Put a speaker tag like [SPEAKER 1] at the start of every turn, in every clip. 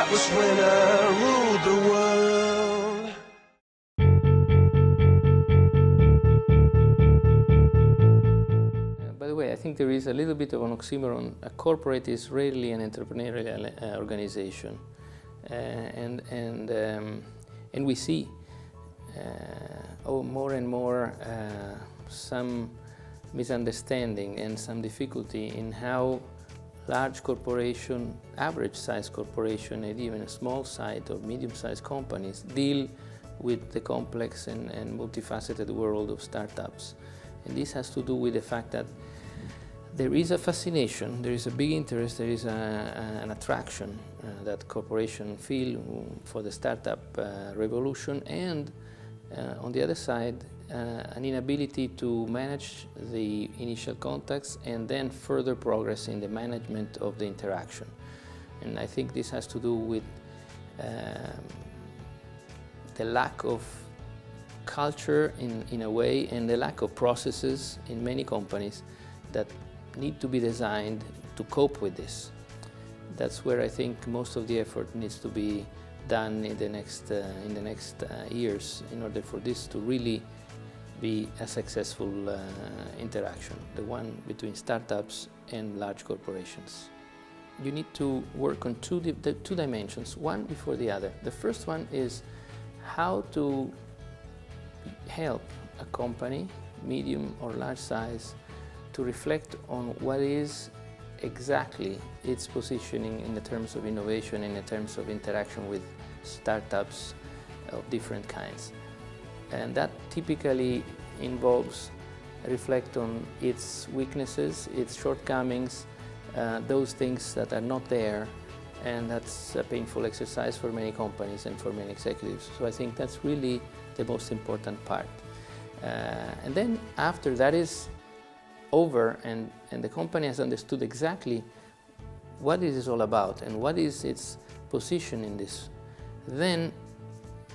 [SPEAKER 1] That was when I ruled the world.
[SPEAKER 2] By the way, I think there is a little bit of an oxymoron. A corporate is rarely an entrepreneurial organization, and we see more and more some misunderstanding and some difficulty in how large corporation, average-sized corporation, and even a small-sized or medium-sized companies deal with the complex and multifaceted world of startups. And this has to do with the fact that there is a fascination, there is a big interest, there is an attraction that corporations feel for the startup revolution, and on the other side, an inability to manage the initial contacts and then further progress in the management of the interaction. And I think this has to do with the lack of culture in a way, and the lack of processes in many companies that need to be designed to cope with this. That's where I think most of the effort needs to be done in the next years in order for this to really be a successful interaction, the one between startups and large corporations. You need to work on two dimensions, one before the other. The first one is how to help a company, medium or large size, to reflect on what is exactly its positioning in the terms of innovation, in the terms of interaction with startups of different kinds. And that typically involves reflect on its weaknesses, its shortcomings, those things that are not there, and that's a painful exercise for many companies and for many executives. So I think that's really the most important part. And then after that is over and the company has understood exactly what it is all about and what is its position in this, then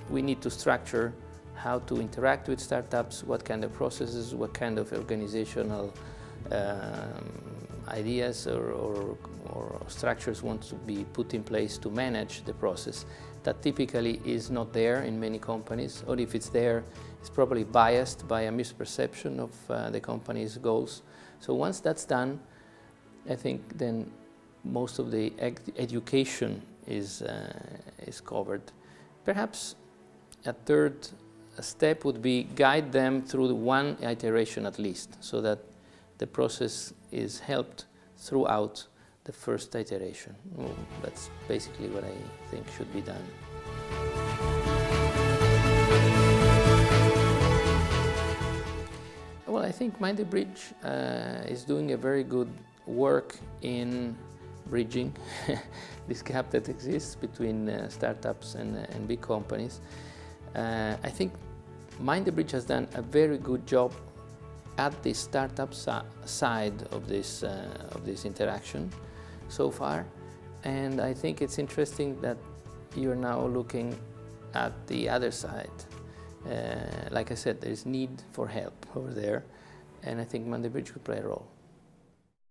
[SPEAKER 2] we need to structure how to interact with startups, what kind of processes, what kind of organizational ideas or structures want to be put in place to manage the process. That typically is not there in many companies, or if it's there, it's probably biased by a misperception of the company's goals. So once that's done, I think then most of the education is covered. Perhaps a third step would be guide them through the one iteration at least, so that the process is helped throughout the first iteration. Well, that's basically what I think should be done. Well, I think Mind the Bridge is doing a very good work in bridging this gap that exists between startups and big companies. I think Mind the Bridge has done a very good job at the startup side of this interaction so far, and I think it's interesting that you're now looking at the other side. Like I said, there is need for help over there, and I think Mind the Bridge could play a role.